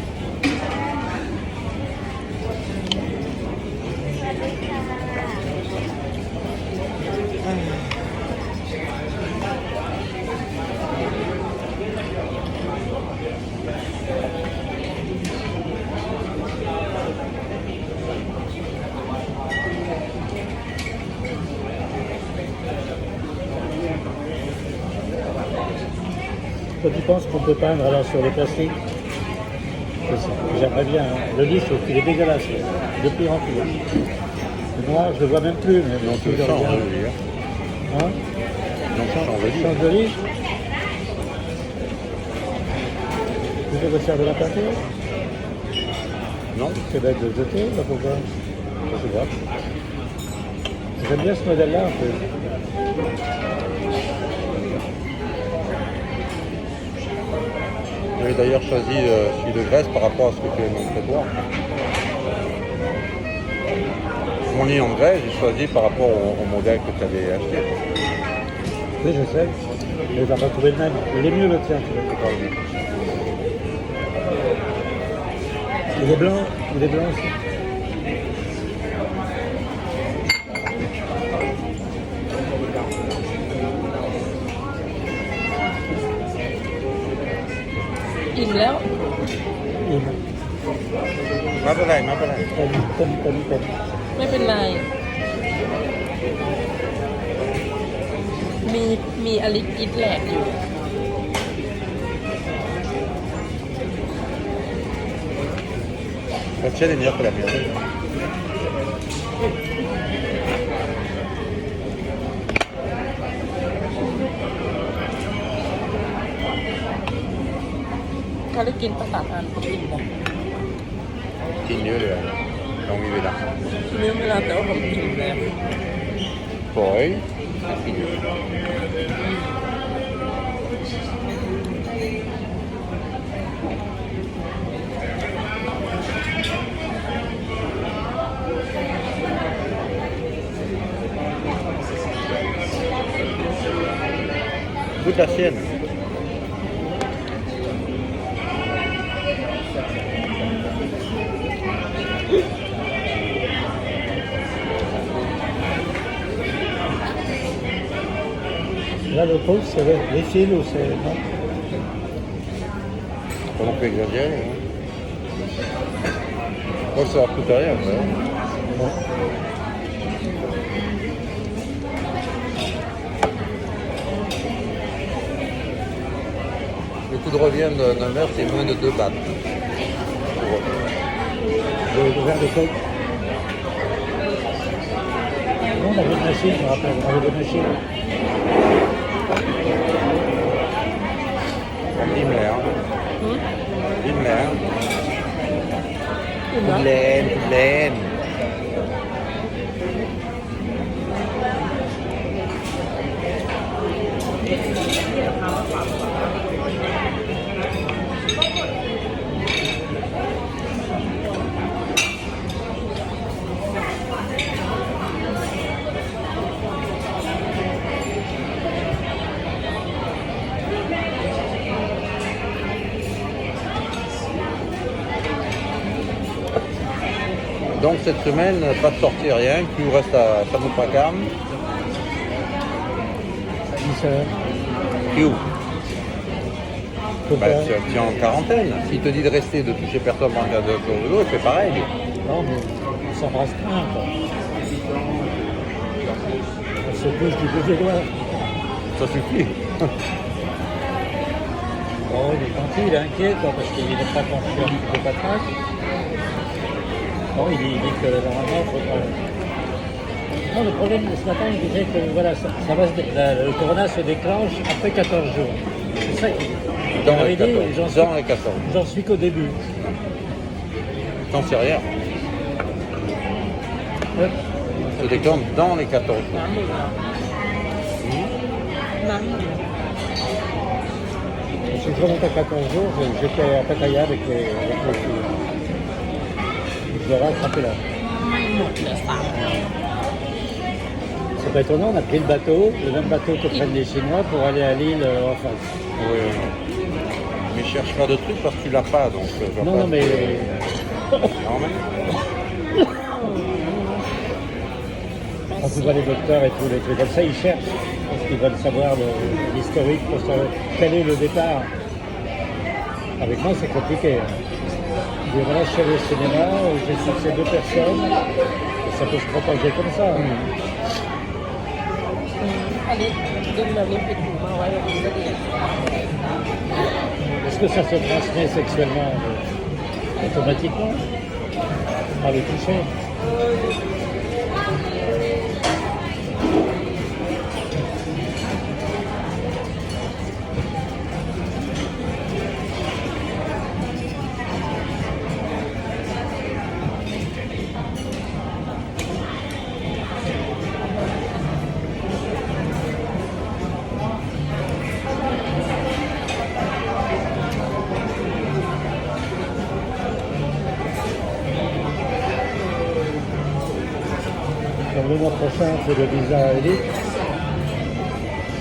Speaker 3: Toi, tu penses qu'on peut peindre alors sur le plastique? J'aimerais bien. Hein. Le lit, je trouve qu'il est dégueulasse. De pire en pire. Le noir, je le vois même plus. Mais
Speaker 1: Donc
Speaker 3: si
Speaker 1: tu
Speaker 3: je
Speaker 1: le changes,
Speaker 3: regarde-
Speaker 1: je veux dire.
Speaker 3: Hein?
Speaker 1: Donc tu changes de lit.
Speaker 3: Change de lit. Tu veux refaire de la peinture?
Speaker 1: Non,
Speaker 3: C'est bête de le jeter, là, pourquoi?
Speaker 1: je sais pas.
Speaker 3: J'aime bien ce modèle-là, un peu.
Speaker 1: J'avais d'ailleurs choisi celui de Grèce par rapport à ce que tu avais montré toi. Mon lit en Grèce, j'ai choisi par rapport au modèle que tu avais acheté.
Speaker 3: Oui, je sais. Mais on va trouver le même. Il est mieux le tien, tu vas pas le même. Il est blanc aussi.
Speaker 2: อิ่มแล้ว
Speaker 3: Il
Speaker 1: Ma pareil, ma pareil.
Speaker 3: t'as
Speaker 2: ไม่เป็นไร มีอลิสอิทแหลกอยู่
Speaker 1: La tienne est meilleure que la mienne.
Speaker 2: Quand le kin patat an koกินบ่
Speaker 1: Qui est mieux, l'angle là.
Speaker 2: เนื้อเวลาแต่ว่าผมกินแล้ว
Speaker 1: Poi, c'est fini. Goûte la sienne.
Speaker 3: Là, le truc, c'est les fils ou c'est. Non?
Speaker 1: Pas non plus exagéré. Hein. Moi, ça leur coûte rien. Ça.
Speaker 3: Non.
Speaker 1: Le coût de revient d'un verre, c'est moins de 2 bahts. Pour eux.
Speaker 3: Le verre de coke. on avait une machine, je me rappelle, on avait des machines.
Speaker 1: Himmler. Himmler.
Speaker 2: อิ่มแล้ว
Speaker 1: Laine, laine. Donc cette semaine, pas de sortie, rien. Tu restes à Samut-Prakam.
Speaker 3: Une sœur.
Speaker 1: Tu es où
Speaker 3: Pourquoi
Speaker 1: tu es en quarantaine. S'il te dit de rester, de toucher personne pendant 4 jours de l'eau, c'est pareil.
Speaker 3: Non, mais on s'embrasse un, quoi. On se touche du bout des doigts.
Speaker 1: Ça suffit.
Speaker 3: Bon, il est tranquille, il est inquiet, quoi, parce qu'il n'est pas confiant de patate. Bon, il dit que normalement, il faut pas... Non, le problème, ce matin, il disait que voilà, le corona se déclenche après 14 jours. C'est ça qu'il dit.
Speaker 1: Dans
Speaker 3: Il
Speaker 1: les
Speaker 3: dit,
Speaker 1: 14. Dans les 14.
Speaker 3: J'en suis qu'au début.
Speaker 1: T'en sais rien.
Speaker 3: Ouais.
Speaker 1: Se déclenche dans les 14 jours.
Speaker 2: น้ำมึงอ่ะน้ำมึง
Speaker 3: Je suis remonté à 14 jours, j'étais à Pattaya avec les filles. Je leur ai attrapé là.
Speaker 2: ไม่หมดเหลือ3
Speaker 3: C'est pas étonnant, on a pris le bateau, le même bateau que prennent les Chinois pour aller à l'île en face.
Speaker 1: Oui. Mais cherche pas de trucs parce que tu l'as pas, donc. Je vois
Speaker 3: Non,
Speaker 1: pas
Speaker 3: non, mais
Speaker 1: Non, mais.
Speaker 3: quand tu vois les docteurs et tous les trucs comme ça, ils cherchent parce qu'ils veulent savoir l'historique pour savoir quel est le départ. Avec moi, c'est compliqué. Hein. Je dis, voilà, je suis allé au cinéma, j'ai cherché 2 personnes, et ça peut se propager comme ça. Hein.
Speaker 2: อันนี้ดึงแบบนี้ปิดหูมาไว้แบบนี้ก็ดี
Speaker 3: Est-ce que ça se transmet sexuellement automatiquement par le toucher? Donc le mois prochain, c'est le visa élite.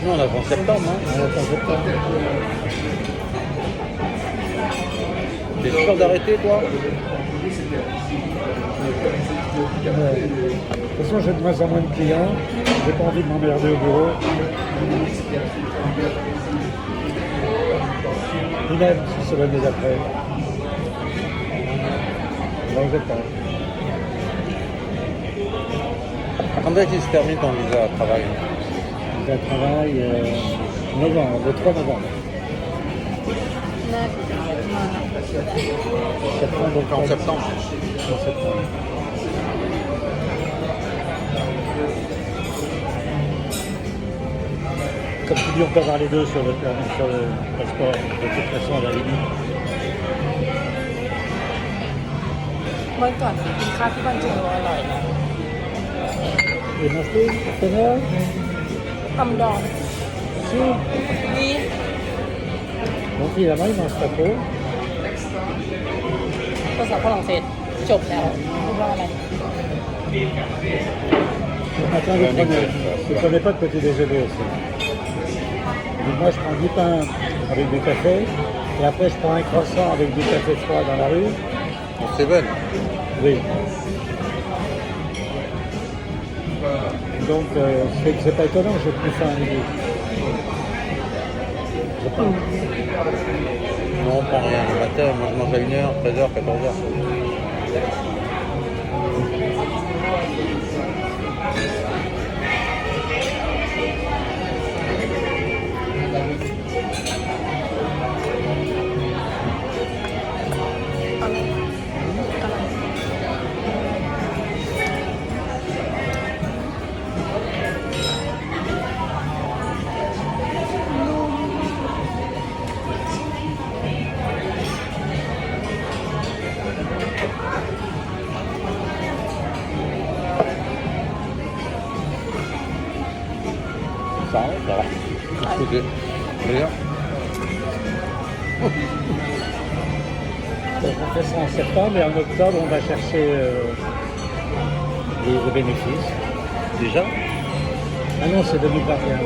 Speaker 1: Non, on attend septembre. Hein.
Speaker 3: On attend septembre.
Speaker 1: T'es sûr d'arrêter, toi
Speaker 3: De toute façon, j'ai de moins en moins de clients. J'ai pas envie de m'emmerder au bureau. Il aime si c'est l'année d'après. Non, je pas.
Speaker 1: Quand est-ce qu'il se termine ton visa de travail?
Speaker 3: Visa de travail, novembre, le 3 novembre.
Speaker 4: น่าจะมา
Speaker 3: Septembre,
Speaker 1: En
Speaker 3: octobre.
Speaker 1: septembre.
Speaker 3: En septembre. Comme tu dis, on peut avoir les deux sur le passeport, de toute façon, à la limite.
Speaker 2: เมื่อก่อนกินข้าวที่บ้านจุงอร่อยนะ
Speaker 3: Et manger, partenaire?
Speaker 2: ทำดอง
Speaker 3: Si.
Speaker 2: ดี
Speaker 3: Mon fils, là-bas, il mange pas trop.
Speaker 2: ภาษาฝรั่งเศสจบแล้วพูดว่าอะไร
Speaker 3: Le matin, je prenais pas de petit déjeuner aussi. Donc moi, je prends du pain avec du café, et après, je prends un croissant avec du café froid dans la rue.
Speaker 1: En Seven.
Speaker 3: Oui. Donc, c'est pas étonnant que j'ai plus faim à midi. Je pense.
Speaker 1: Non, on prend rien. Le matin, moi je mange à 1h, 13h, 14h.
Speaker 3: ça, ça va.
Speaker 1: Écoutez, d'ailleurs,
Speaker 3: Donc, on fait ça en septembre et en octobre, on va chercher les bénéfices.
Speaker 1: déjà,
Speaker 3: Ah non, c'est 2021.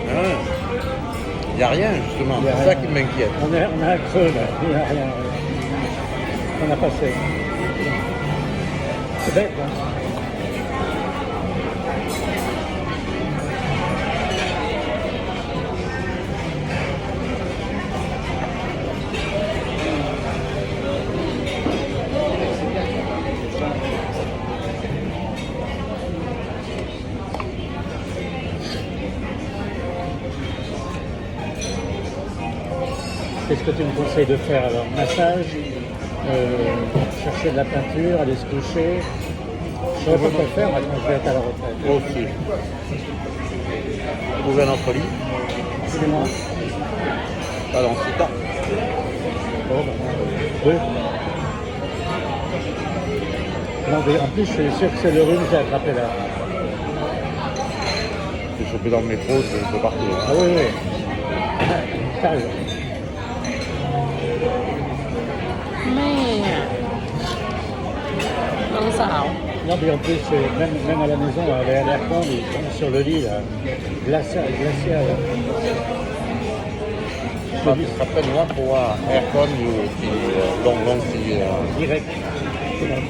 Speaker 1: il n'y a rien justement,
Speaker 3: Il y a
Speaker 1: c'est ça
Speaker 3: rien.
Speaker 1: qui m'inquiète.
Speaker 3: On a un creux là, il n'y a rien. On a passé. C'est bête, hein. Qu'est-ce que tu me conseilles de faire alors? Massage, chercher de la peinture, aller se coucher. Je ne sais pas quoi faire moi, quand je vais être à la retraite.
Speaker 1: Aussi. Trouver un autre lit,
Speaker 3: Excusez-moi.
Speaker 1: pas dans 6 temps.
Speaker 3: Bon, ben, oui. Non, mais en plus, je suis sûr que c'est le rhume qui a attrapé là.
Speaker 1: J'ai chopé dans le métro, de partout.
Speaker 3: Ah oui, oui. Calme.
Speaker 2: แม่น้องสาว
Speaker 3: Non, mais en plus, même à la maison, avec l'air con, il tombe sur le lit, là. Glacial, glacial.
Speaker 1: Rappelle-moi pour aircon donc qui
Speaker 3: Direct.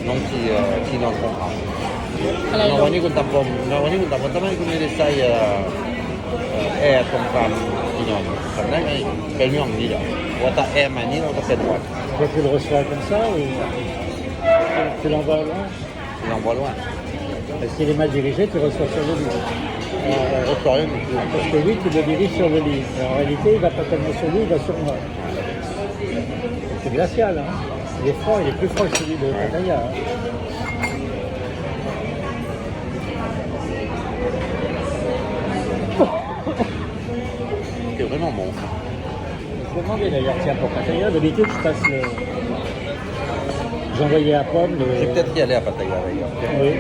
Speaker 1: non qui non comprend.
Speaker 2: อะไรล
Speaker 1: No,
Speaker 2: ง
Speaker 1: วันนี้คุณตำผมno, วันนี้คุณตำผมทำไมคุณไม่ได้ใส่air ตรงกลางที่นอนทำได้ไงเป็นเรื่องนี้เดี๋ยวว่าถ้า air มานี่เราก็เป็นหวัด
Speaker 3: Toi, tu le reçois comme ça ou tu l'envoies loin?
Speaker 1: tu l'envoies loin.
Speaker 3: Et s'il est mal dirigé, tu le reçois sur le lit.
Speaker 1: On reçoit rien du tout.
Speaker 3: Parce que lui, tu le diriges sur le lit. Mais en réalité, il ne va pas tellement sur lui, il va sur moi. C'est glacial, hein. Il est froid, il est plus froid que celui de Pattaya. Hein.
Speaker 1: C'est vraiment bon.
Speaker 3: Je me demandais d'ailleurs, tiens, pour Pattaya, d'habitude, je passe le... J'envoyais à Pomme le...
Speaker 1: Je vais peut-être y aller à Pattaya d'ailleurs.
Speaker 3: Oui,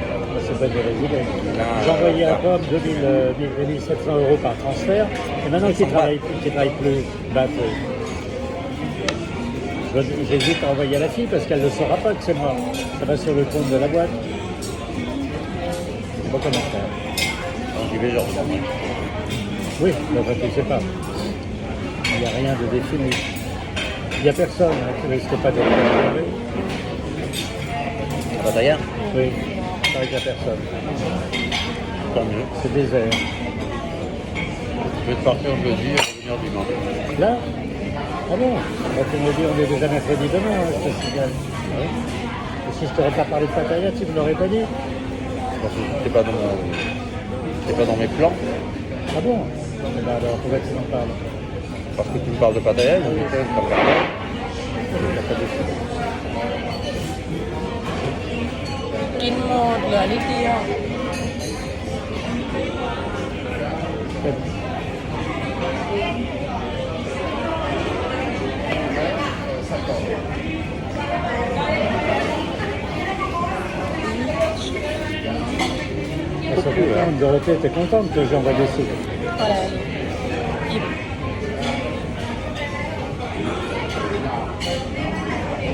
Speaker 3: c'est pas de résidence.
Speaker 1: Là,
Speaker 3: J'envoyais à
Speaker 1: là.
Speaker 3: Pomme 2700 € par transfert. Et maintenant qu'il ne travaille plus, bah, j'hésite à envoyer à la fille parce qu'elle ne saura pas que c'est moi. Ça va sur le compte de la boîte. Je sais pas comment faire.
Speaker 1: Donc, j'y vais genre.
Speaker 3: Oui, mais enfin, tu ne sais pas. Il n'y a rien de défini. Il n'y a personne hein, qui risque pas de le
Speaker 1: À Pattaya,
Speaker 3: Oui, il n'y a personne.
Speaker 1: tant mieux.
Speaker 3: C'est désert.
Speaker 1: Je vais partir jeudi et revenir dimanche.
Speaker 3: Là Ah bon bah, tu me dis, on est déjà mercredi demain, hein, je te signale. Oui. Et si je ne t'aurais pas parlé de Pattaya, tu ne me l'aurais pas dit?
Speaker 1: Parce que c'est pas dans mes plans.
Speaker 3: Ah bon Eh ben alors, pourquoi tu m'en parles?
Speaker 1: Parce que tu me parles de Pattaya, je me fais comme ça.
Speaker 3: Il n'y a pas de souci.
Speaker 2: กินหมดเหลือนิดเดียว
Speaker 3: Parce que Dorothée était contente que j'envoie des sous.
Speaker 2: อะไรหยิบ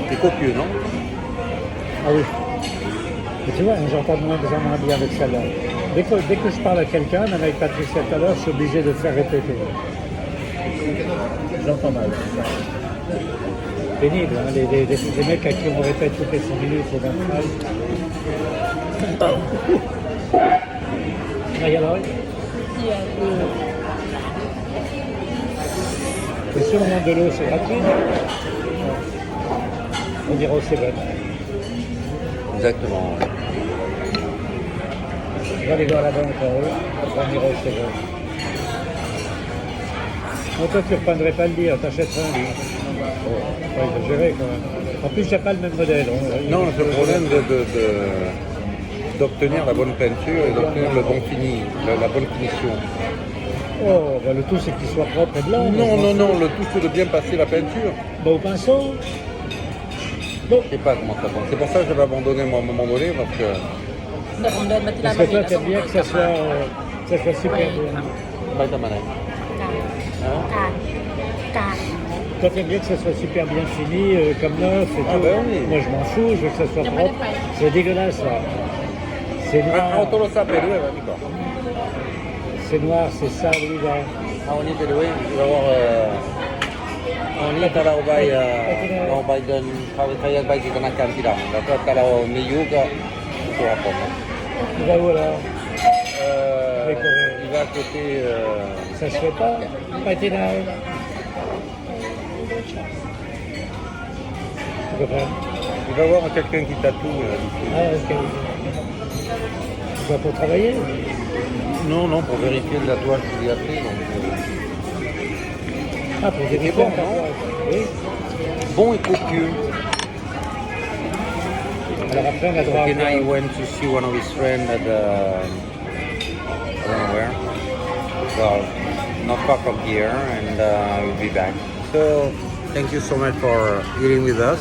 Speaker 1: C'est copieux, non?
Speaker 3: Ah oui. Et tu vois, j'entends moins bien avec celle-là. Dès que je parle à quelqu'un, même avec Patricia tout à l'heure, je suis obligé de faire répéter. J'entends mal. Pénible, hein, les mecs à qui on répète toutes les 5 minutes les mêmes phrases. Ah, y a l'oreille.
Speaker 2: เทียน
Speaker 3: Et si on demande de l'eau, c'est gratuit. On dira au Cébène.
Speaker 1: Exactement.
Speaker 3: On va aller voir la banque en haut, après on ira au Cébène. Non, toi, tu ne reprendrais pas le lit, t'achèterais un lit. Oh, pas exagéré quand même. En plus, j'ai pas le même modèle.
Speaker 1: Non, c'est le problème d'obtenir la bonne peinture et d'obtenir le bon fini, la bonne finition.
Speaker 3: Oh, bah, le tout, c'est qu'il soit propre et blanc.
Speaker 1: Non, non, non, le tout c'est de bien passer la peinture.
Speaker 3: Bah, au pinceau. Bon.
Speaker 1: Je sais pas comment ça fonctionne. C'est pour ça que j'avais abandonné moi, à un moment donné, parce que
Speaker 2: เดี๋ยวผมเดินมาที่ร้าน
Speaker 3: Parce
Speaker 2: บะ
Speaker 3: que
Speaker 2: หมี่
Speaker 3: toi,
Speaker 2: แล้ว
Speaker 3: t'aimes bien que ça soit super bien.
Speaker 1: pas comme un Hein?
Speaker 4: กาด
Speaker 3: Toi, t'aimes bien que ça soit super bien fini, comme neuf et
Speaker 1: Ah
Speaker 3: tout.
Speaker 1: ben oui.
Speaker 3: Moi, je m'en fous, je veux que ça soit
Speaker 2: Il y a pas de
Speaker 3: propre.
Speaker 2: paille.
Speaker 3: C'est dégueulasse, là. C'est noir,
Speaker 1: เอาโทรศัพท์ไปด้วยไหมพี่ก่อน
Speaker 3: c'est noir, c'est sale, oui, là.
Speaker 1: เอาอันนี้ไปด้วยเราเอาอันนี้ถ้าเราไปเดินเขาอยากไปที่ธนาคารที่เราแล้วก็ถ้าเรามีอยู่ก็ตัวผมนะ
Speaker 3: Tu vas où, alors?
Speaker 1: il va à côté
Speaker 3: Ça se fait pas? Patinage? Tu comprends?
Speaker 1: il va voir quelqu'un qui tatoue ici.
Speaker 3: Ah, ok. Tu vas pour travailler?
Speaker 1: Non, pour vérifier le tatouage qu'il y a fait. Donc,
Speaker 3: Ah, pour
Speaker 1: C'est
Speaker 3: vérifier
Speaker 1: bon,
Speaker 3: un tatouage. Oui.
Speaker 1: bon et copieux.
Speaker 3: Alors après, on a droit
Speaker 1: Okay, now he
Speaker 3: à...
Speaker 1: went to see one of his friends at I don't know where. Well, not far from here, and we'll be back. So, thank you so much for eating with us.